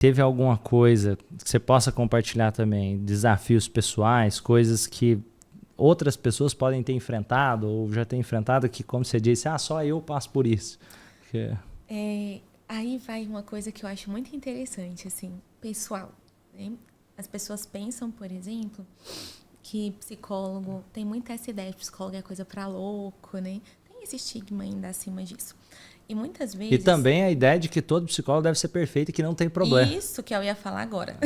teve alguma coisa que você possa compartilhar também, desafios pessoais, coisas que outras pessoas podem ter enfrentado ou já ter enfrentado que, como você disse, só eu passo por isso. Porque... Aí vai uma coisa que eu acho muito interessante, assim, pessoal, né? As pessoas pensam, por exemplo, que psicólogo, tem muita essa ideia de psicólogo é coisa pra louco, né? Tem esse estigma ainda acima disso. E muitas vezes... E também a ideia de que todo psicólogo deve ser perfeito e que não tem problema. Isso que eu ia falar agora.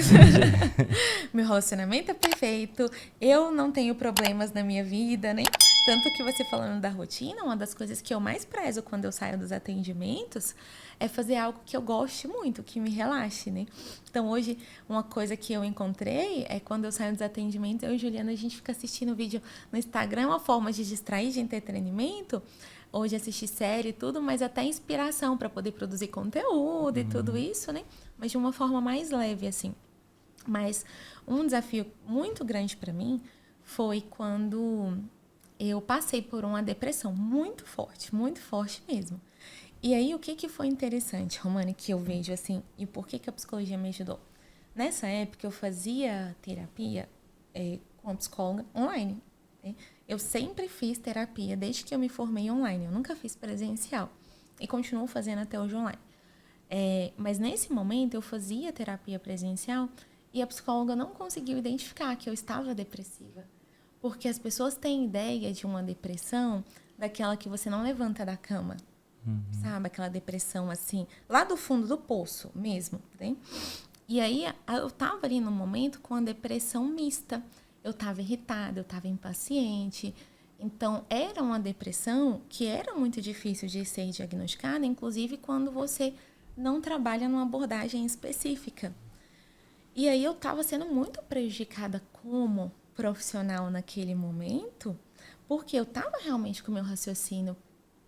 Meu relacionamento é perfeito, eu não tenho problemas na minha vida, né? Tanto que você falando da rotina, uma das coisas que eu mais prezo quando eu saio dos atendimentos é fazer algo que eu goste muito, que me relaxe, né? Então, hoje, uma coisa que eu encontrei é quando eu saio dos atendimentos, eu e Juliana, a gente fica assistindo vídeo no Instagram, uma forma de distrair, de entretenimento. Hoje assistir série e tudo, mas até inspiração para poder produzir conteúdo e tudo isso, né? Mas de uma forma mais leve, assim. Mas um desafio muito grande para mim foi quando eu passei por uma depressão muito forte mesmo. E aí, o que foi interessante, Romane, que eu vejo assim, e por que a psicologia me ajudou? Nessa época, eu fazia terapia com a psicóloga online. Né? Eu sempre fiz terapia desde que eu me formei online. Eu nunca fiz presencial. E continuo fazendo até hoje online. Mas nesse momento, eu fazia terapia presencial e a psicóloga não conseguiu identificar que eu estava depressiva. Porque as pessoas têm ideia de uma depressão daquela que você não levanta da cama. Sabe? Aquela depressão assim, lá do fundo do poço mesmo. Né? E aí, eu estava ali no momento com a depressão mista. Eu estava irritada, eu estava impaciente. Então, era uma depressão que era muito difícil de ser diagnosticada, inclusive quando você não trabalha numa abordagem específica. E aí eu estava sendo muito prejudicada como profissional naquele momento, porque eu estava realmente com o meu raciocínio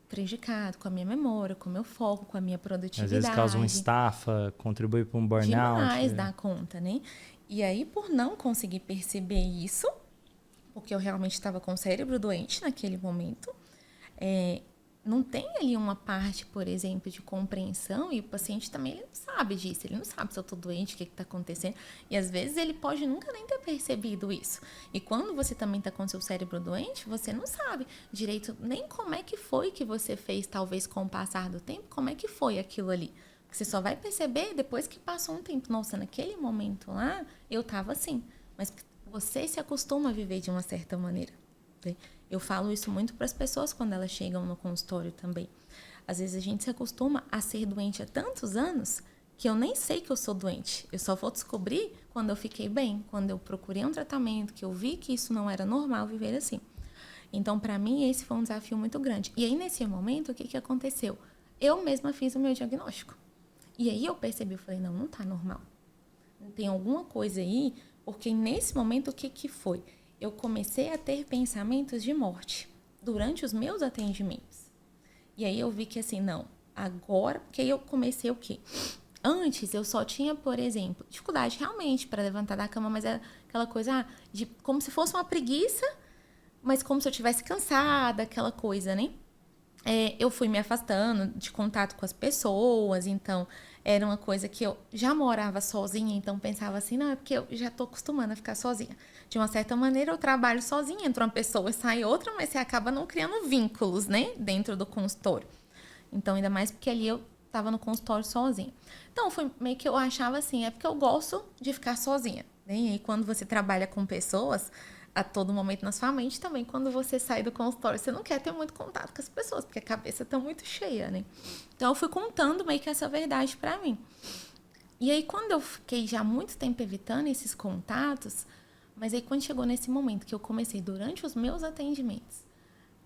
prejudicado, com a minha memória, com o meu foco, com a minha produtividade. Às vezes causa uma estafa, contribui para um burnout. Demais dá conta, né? E aí, por não conseguir perceber isso, porque eu realmente estava com o cérebro doente naquele momento, não tem ali uma parte, por exemplo, de compreensão, e o paciente também ele não sabe disso, ele não sabe se eu estou doente, o que está acontecendo, e às vezes ele pode nunca nem ter percebido isso. E quando você também está com seu cérebro doente, você não sabe direito nem como é que foi que você fez, talvez com o passar do tempo, como é que foi aquilo ali. Você só vai perceber depois que passou um tempo. Nossa, naquele momento lá, eu estava assim. Mas você se acostuma a viver de uma certa maneira. Né? Eu falo isso muito para as pessoas quando elas chegam no consultório também. Às vezes a gente se acostuma a ser doente há tantos anos que eu nem sei que eu sou doente. Eu só vou descobrir quando eu fiquei bem, quando eu procurei um tratamento, que eu vi que isso não era normal viver assim. Então, para mim, esse foi um desafio muito grande. E aí, nesse momento, o que aconteceu? Eu mesma fiz o meu diagnóstico. E aí eu percebi, eu falei, não tá normal. Tem alguma coisa aí, porque nesse momento o que foi? Eu comecei a ter pensamentos de morte durante os meus atendimentos. E aí eu vi que assim, não, agora, porque aí eu comecei o quê? Antes eu só tinha, por exemplo, dificuldade realmente para levantar da cama, mas era aquela coisa de como se fosse uma preguiça, mas como se eu estivesse cansada, aquela coisa, né? Eu fui me afastando de contato com as pessoas, então era uma coisa que eu já morava sozinha, então pensava assim, não, é porque eu já tô acostumando a ficar sozinha. De uma certa maneira, eu trabalho sozinha, entra uma pessoa e sai outra, mas você acaba não criando vínculos, né, dentro do consultório. Então, ainda mais porque ali eu tava no consultório sozinha. Então, foi meio que eu achava assim, é porque eu gosto de ficar sozinha, né? E quando você trabalha com pessoas a todo momento na sua mente também, quando você sai do consultório, você não quer ter muito contato com as pessoas, porque a cabeça tá muito cheia, né? Então, eu fui contando meio que essa verdade pra mim. E aí, quando eu fiquei já muito tempo evitando esses contatos, mas aí quando chegou nesse momento que eu comecei durante os meus atendimentos,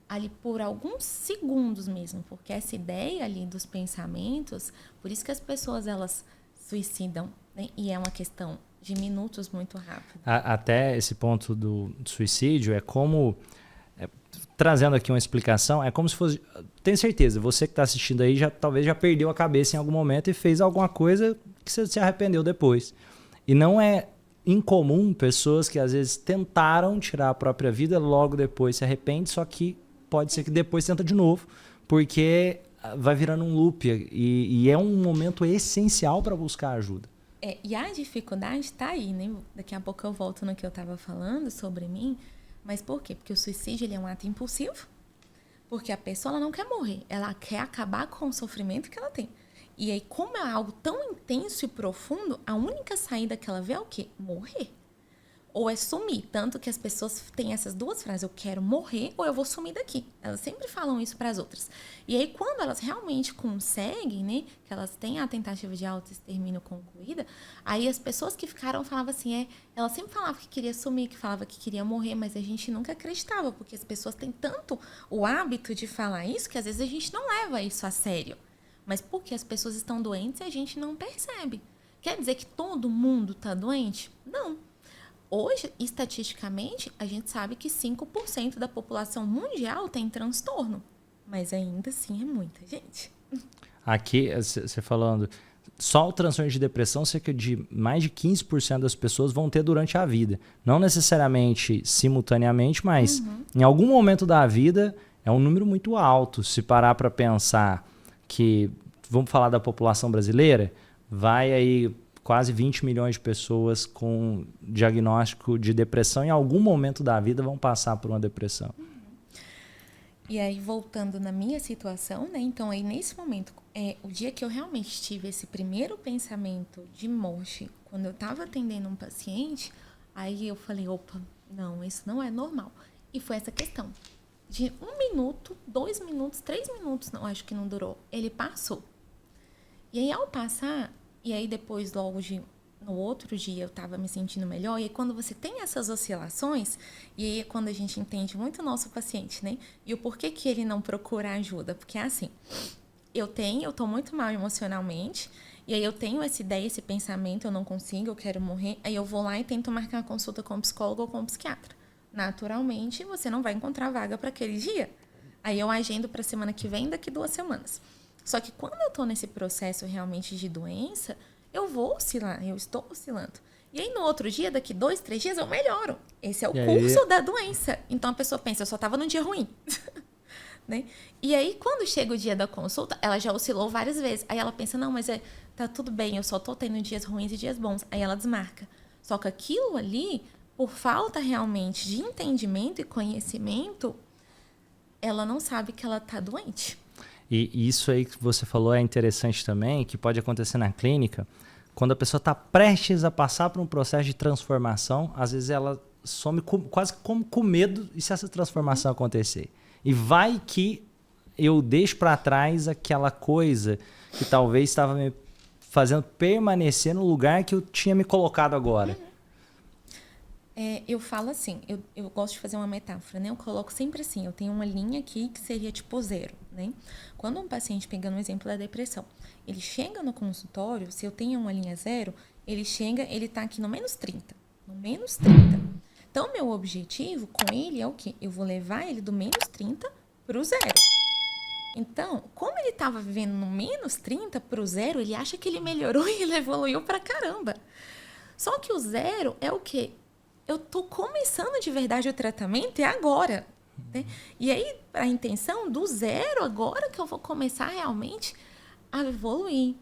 ali por alguns segundos mesmo, porque essa ideia ali dos pensamentos, por isso que as pessoas, elas suicidam, né? E é uma questão de minutos muito rápido. Até esse ponto do suicídio é como, trazendo aqui uma explicação, é como se fosse, tenho certeza, você que está assistindo aí talvez já perdeu a cabeça em algum momento e fez alguma coisa que você se arrependeu depois. E não é incomum pessoas que às vezes tentaram tirar a própria vida, logo depois se arrepende, só que pode ser que depois tenta de novo, porque vai virando um loop e é um momento essencial para buscar ajuda. E a dificuldade está aí, né? Daqui a pouco eu volto no que eu estava falando sobre mim. Mas por quê? Porque o suicídio ele é um ato impulsivo. Porque a pessoa ela não quer morrer. Ela quer acabar com o sofrimento que ela tem. E aí, como é algo tão intenso e profundo, a única saída que ela vê é o quê? Morrer. Ou é sumir. Tanto que as pessoas têm essas duas frases. Eu quero morrer ou eu vou sumir daqui. Elas sempre falam isso para as outras. E aí, quando elas realmente conseguem, né? Que elas têm a tentativa de autoextermínio concluída, aí as pessoas que ficaram falavam assim, elas sempre falavam que queria sumir, que falava que queria morrer, mas a gente nunca acreditava, porque as pessoas têm tanto o hábito de falar isso, que às vezes a gente não leva isso a sério. Mas porque as pessoas estão doentes e a gente não percebe. Quer dizer que todo mundo está doente? Não. Hoje, estatisticamente, a gente sabe que 5% da população mundial tem transtorno. Mas ainda assim é muita gente. Aqui, você falando, só o transtorno de depressão, cerca de mais de 15% das pessoas vão ter durante a vida. Não necessariamente simultaneamente, mas em algum momento da vida é um número muito alto. Se parar para pensar que, vamos falar da população brasileira, vai aí quase 20 milhões de pessoas com diagnóstico de depressão em algum momento da vida vão passar por uma depressão. E aí, voltando na minha situação, né? Então, aí nesse momento, o dia que eu realmente tive esse primeiro pensamento de morte, quando eu estava atendendo um paciente, aí eu falei, opa, não, isso não é normal. E foi essa questão. De 1 minuto, 2 minutos, 3 minutos, não, acho que não durou. Ele passou. E aí, ao passar, e aí depois, logo no outro dia, eu estava me sentindo melhor. E aí, quando você tem essas oscilações, e aí é quando a gente entende muito o nosso paciente, né? E o porquê que ele não procura ajuda. Porque é assim, eu tô muito mal emocionalmente, e aí eu tenho essa ideia, esse pensamento, eu não consigo, eu quero morrer. Aí eu vou lá e tento marcar uma consulta com um psicólogo ou com um psiquiatra. Naturalmente, você não vai encontrar vaga para aquele dia. Aí eu agendo para a semana que vem, daqui 2 semanas. Só que quando eu tô nesse processo realmente de doença, eu vou oscilar, eu estou oscilando. E aí no outro dia, daqui 2, 3 dias, eu melhoro. Esse é o curso da doença. Então a pessoa pensa, eu só tava num dia ruim. Né? E aí quando chega o dia da consulta, ela já oscilou várias vezes. Aí ela pensa, não, mas tá tudo bem, eu só tô tendo dias ruins e dias bons. Aí ela desmarca. Só que aquilo ali, por falta realmente de entendimento e conhecimento, ela não sabe que ela tá doente. E isso aí que você falou é interessante também, que pode acontecer na clínica, quando a pessoa está prestes a passar por um processo de transformação, às vezes ela some quase como com medo e se essa transformação acontecer. E vai que eu deixo para trás aquela coisa que talvez estava me fazendo permanecer no lugar que eu tinha me colocado agora. Eu falo assim, eu gosto de fazer uma metáfora, né? Eu coloco sempre assim, eu tenho uma linha aqui que seria tipo 0, né? Quando um paciente, pegando o exemplo da depressão, ele chega no consultório, se eu tenho uma linha 0, ele tá aqui no menos 30. No menos 30. Então, meu objetivo com ele é o quê? Eu vou levar ele do menos 30 pro 0. Então, como ele estava vivendo no menos 30 pro 0, ele acha que ele melhorou e ele evoluiu pra caramba. Só que o 0 é o quê? Eu tô começando de verdade o tratamento agora. Né? E aí, a intenção do 0 agora que eu vou começar realmente a evoluir,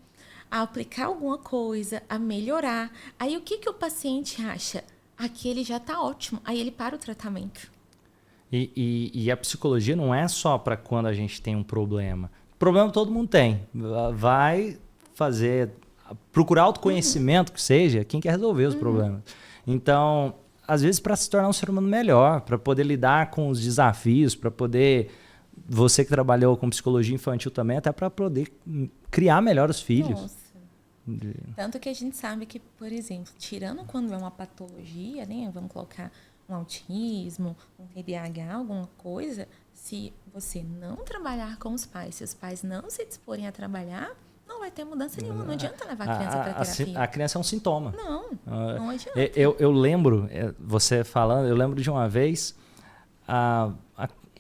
a aplicar alguma coisa, a melhorar. Aí, o que o paciente acha? Aqui ele já tá ótimo. Aí, ele para o tratamento. E a psicologia não é só para quando a gente tem um problema. Problema todo mundo tem. Vai procurar autoconhecimento, que seja, quem quer resolver os problemas. Então, às vezes para se tornar um ser humano melhor, para poder lidar com os desafios, para poder, você que trabalhou com psicologia infantil também, até para poder criar melhor os filhos. Nossa. Tanto que a gente sabe que, por exemplo, tirando quando é uma patologia, né, vamos colocar um autismo, um TDAH, alguma coisa, se você não trabalhar com os pais, se os pais não se disporem a trabalhar, não vai ter mudança nenhuma. Não adianta levar a criança para terapia. A criança é um sintoma. Não adianta. Eu lembro, você falando, eu lembro de uma vez,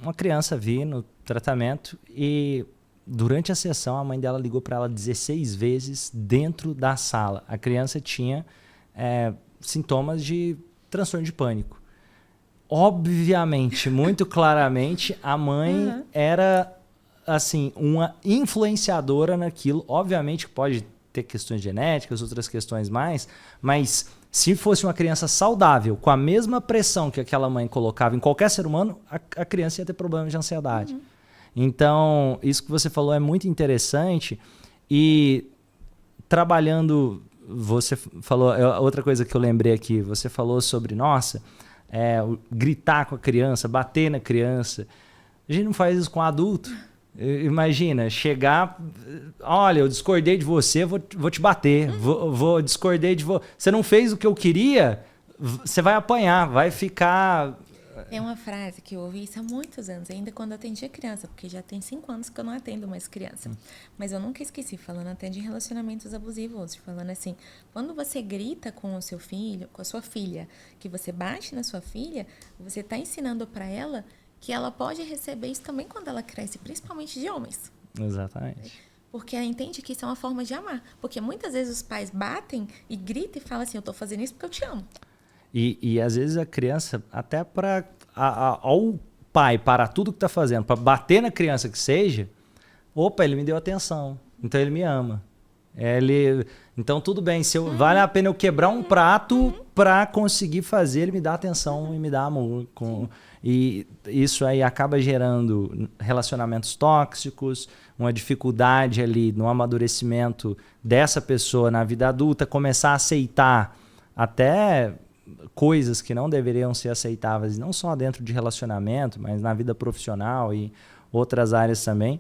uma criança vir no tratamento e durante a sessão a mãe dela ligou para ela 16 vezes dentro da sala. A criança tinha sintomas de transtorno de pânico. Obviamente, muito claramente, a mãe era assim, uma influenciadora naquilo. Obviamente pode ter questões genéticas, outras questões mais, mas se fosse uma criança saudável, com a mesma pressão que aquela mãe colocava em qualquer ser humano, a criança ia ter problemas de ansiedade. Então, isso que você falou é muito interessante. E trabalhando, você falou, outra coisa que eu lembrei aqui, você falou sobre, nossa, gritar com a criança, bater na criança. A gente não faz isso com adulto. Imagina, chegar, olha, eu discordei de você, vou te bater, discordei de você. Você não fez o que eu queria, você vai apanhar, vai ficar... Tem uma frase que eu ouvi isso há muitos anos, ainda quando eu atendia criança, porque já tem 5 anos que eu não atendo mais criança. Mas eu nunca esqueci, falando até de relacionamentos abusivos, falando assim, quando você grita com o seu filho, com a sua filha, que você bate na sua filha, você está ensinando para ela que ela pode receber isso também quando ela cresce, principalmente de homens. Exatamente. Porque ela entende que isso é uma forma de amar. Porque muitas vezes os pais batem e gritam e falam assim, eu tô fazendo isso porque eu te amo. E às vezes a criança, até para ao pai parar tudo que tá fazendo, para bater na criança que seja, opa, ele me deu atenção, então ele me ama. Então tudo bem, vale a pena eu quebrar um prato para conseguir fazer ele me dar atenção e me dar amor. E isso aí acaba gerando relacionamentos tóxicos, uma dificuldade ali no amadurecimento dessa pessoa na vida adulta, começar a aceitar até coisas que não deveriam ser aceitáveis, não só dentro de relacionamento, mas na vida profissional e outras áreas também.